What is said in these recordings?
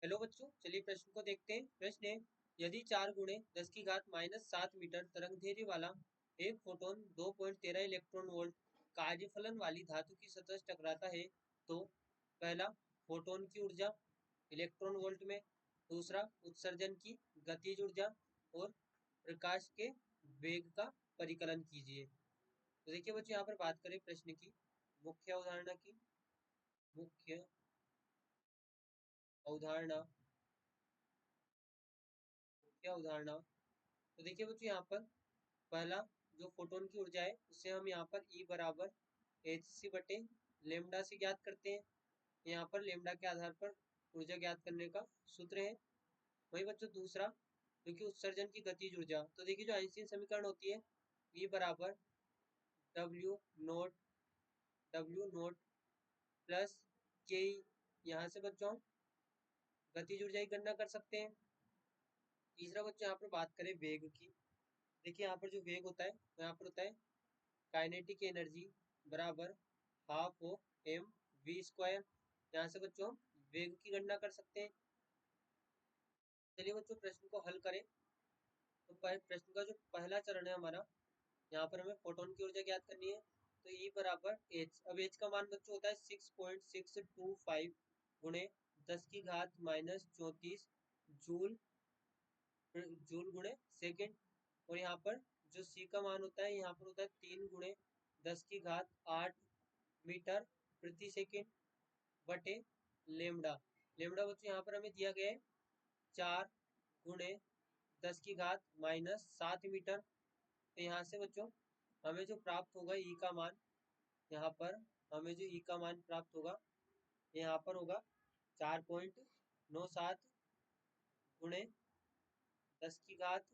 Hello बच्चों, चलिए प्रश्न को देखते हैं। प्रश्न है, यदि 4 गुणे 10 की घात -7 मीटर तरंग दैर्ध्य वाला एक फोटोन 2.13 इलेक्ट्रॉन वोल्ट कार्यफलन वाली धातु की सतह से टकराता है तो पहला, फोटोन की ऊर्जा इलेक्ट्रॉन वोल्ट में, दूसरा उत्सर्जन की गतिज ऊर्जा और प्रकाश के वेग का परिकलन कीजिए। तो देखिए बच्चों, यहाँ पर बात करें प्रश्न की मुख्य अवधारणा की। मुख्य अवधारणा मुख्य अवधारणा तो देखिए बच्चों, यहाँ पर पहला जो फोटोन की ऊर्जा है उसे हम यहाँ पर E बराबर hc बटे लेमडा से ज्ञात करते हैं। यहाँ पर लेमडा के आधार पर ऊर्जा ज्ञात करने का सूत्र है। वही बच्चों दूसरा, जो कि उत्सर्जन की गतिज ऊर्जा, तो देखिए जो आइंस्टीन समीकरण होती है E बराबर W नोट प्लस के। यहाँ से बच्चों हम गतिज ऊर्जा की गणना कर सकते हैं। तीसरा बच्चों यहाँ पर बात करें वेग की। देखिए यहाँ पर जो वेग होता है यहाँ पर होता है काइनेटिक एनर्जी बराबर half of M V square. यहाँ से बच्चों हम वेग की गणना कर सकते हैं। चलिए बच्चों प्रश्न को हल करें। तो प्रश्न का जो पहला चरण है हमारा, यहाँ पर हमें फोटोन की ऊर्जा ज्ञात करनी है। तो E बराबर एच, अब एच का मान बच्चों होता है 6.625 गुणे 10 की घात -34 जूल जूल गुणे सेकेंड। और यहाँ पर जो सी का मान होता है यहाँ पर होता है 3 गुणे 10 की घात 8 मीटर प्रति सेकेंड बटे लेमडा। लेमडा बच्चों यहाँ पर हमें दिया गया है 4 गुणे 10 की घात -7 मीटर। तो यहाँ से बच्चों हमें जो प्राप्त होगा ई का मान, यहाँ पर हमें जो ई का मान प्राप्त होगा यहाँ पर होगा 4.97 गुणे 10 की घात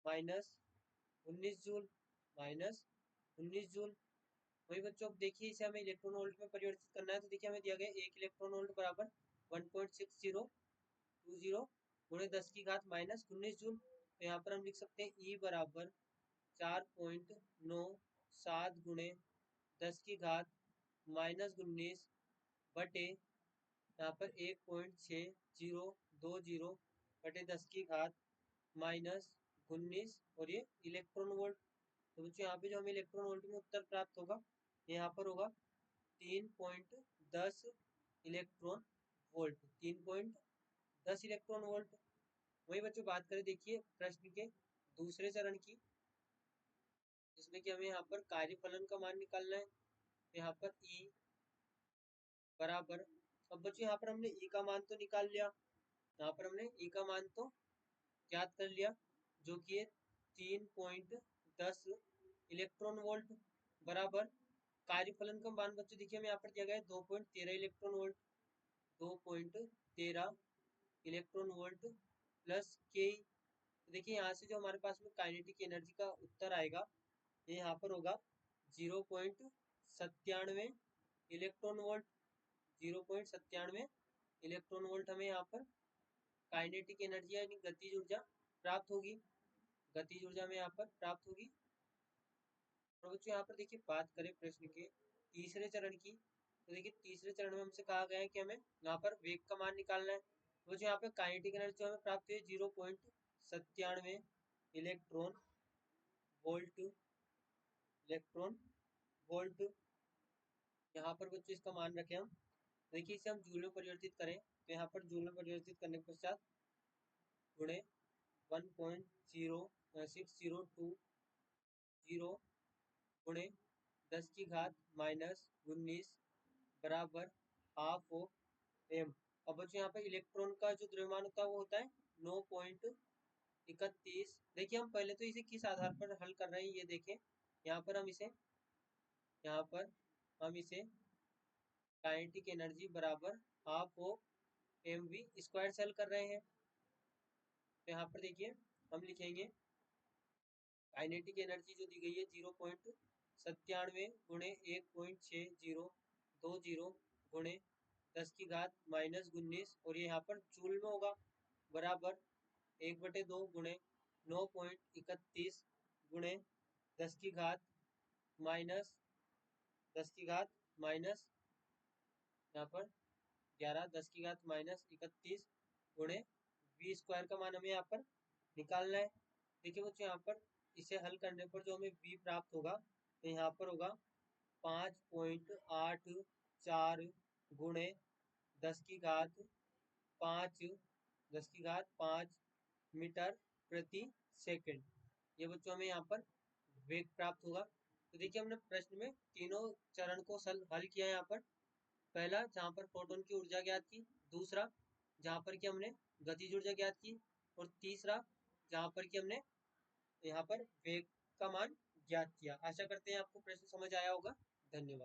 -19 जूल -19 जूल। वही बच्चों अब देखिए इसे हमें इलेक्ट्रॉन वोल्ट में परिवर्तित करना है। तो देखिए हमें दिया गया एक इलेक्ट्रॉन वोल्ट बराबर 1.6020 गुणे 10 की घात -19 जूल। तो यहाँ पर हम लिख सकते हैं ई बराबर 4.97 गुणे 10 की घात -19 बटे यहाँ पर 1.6020 बटे 10 की घात -19 और ये इलेक्ट्रॉन वोल्ट। तो बच्चों यहाँ पे जो हमें इलेक्ट्रॉन वोल्ट में उत्तर प्राप्त होगा यहाँ पर होगा 3.10 इलेक्ट्रॉन वोल्ट। 3.10 electron volt. वही बच्चों बात करें देखिए प्रश्न के दूसरे चरण की, जिसमें कि हमें यहाँ पर कार्यफलन का मान निकालना है। यहाँ पर E बराबर, अब बच्चों यहाँ पर हमने E का मान तो निकाल लिया, यहाँ पर हमने E का मान तो ज्ञात कर लिया जो कि है 3.10 इलेक्ट्रॉन वोल्ट बराबर कार्यफलन का मान बच्चों देखिए हमें यहाँ पर दिया गया है 2.13 electron volt. 2.13 electron volt plus के। देखिए यहाँ से जो हमारे पास में काइनेटिक एनर्जी का उत्तर आएगा ये यहाँ पर होगा 0.97 इलेक्ट्रॉन वोल्ट। 0.97 इलेक्ट्रॉन वोल्ट हमें यहाँ पर काइनेटिक एनर्जी यानी गतिज ऊर्जा प्राप्त होगी। गतिज ऊर्जा में यहाँ पर प्राप्त होगी। और बच्चों यहाँ पर देखिए बात करें प्रश्न के तीसरे चरण की, तो देखिए तीसरे चरण में हमसे कहा गया है कि हमें यहाँ पर वेग का मान निकालना है। तो जो यहाँ पे काइनेटिक एनर्जी हमें प्राप्त हुई है 0.97 इलेक्ट्रॉन वोल्ट। इलेक्ट्रॉन वोल्ट यहाँ पर बच्चों इसका मान रखें हम। देखिए इसे हम जूल में परिवर्तित करें तो यहाँ पर जूल में परिवर्तित करने के पश्चात गुणे 1.0620 गुणे 10 की घात -19 बराबर हाफ ओ एम। अब बच्चों यहाँ पर इलेक्ट्रॉन का जो द्रव्यमान होता है वो होता है 9.31। देखिए हम पहले तो इसे किस आधार पर हल कर रहे हैं ये देखें। यहाँ पर हम इसे काइनेटिक एनर्जी बराबर half of M V square से हल कर रहे हैं। तो यहाँ पर देखिए हम लिखेंगे काइनेटिक एनर्जी जो दी गई है 0.97 गुणे 1.6020 गुणे 10 की घात -19 और ये यहाँ पर जूल में होगा बराबर 1/2 गुणे 9.31 गुणे 10 की घात -19 यहाँ पर 11 10 की घात माइनस 31 गुणे v स्क्वायर का मान हमें यहाँ पर निकालना है। देखिए बच्चों यहाँ पर इसे हल करने पर जो हमें v प्राप्त होगा तो यहाँ पर होगा 5.84 गुणे 10 की घात 5 मीटर प्रति सेकंड। ये बच्चों हमें यहाँ पर वेग प्राप्त होगा। तो देखिए हमने प्रश्न में तीनों चरण को हल किया यहाँ पर। पहला जहाँ पर प्रोटॉन की ऊर्जा ज्ञात की, दूसरा जहाँ पर कि हमने गतिज ऊर्जा ज्ञात की, और तीसरा जहाँ पर कि हमने यहाँ पर वेग का मान ज्ञात किया। आशा करते हैं आपको प्रश्न समझ आया होगा। धन्यवाद।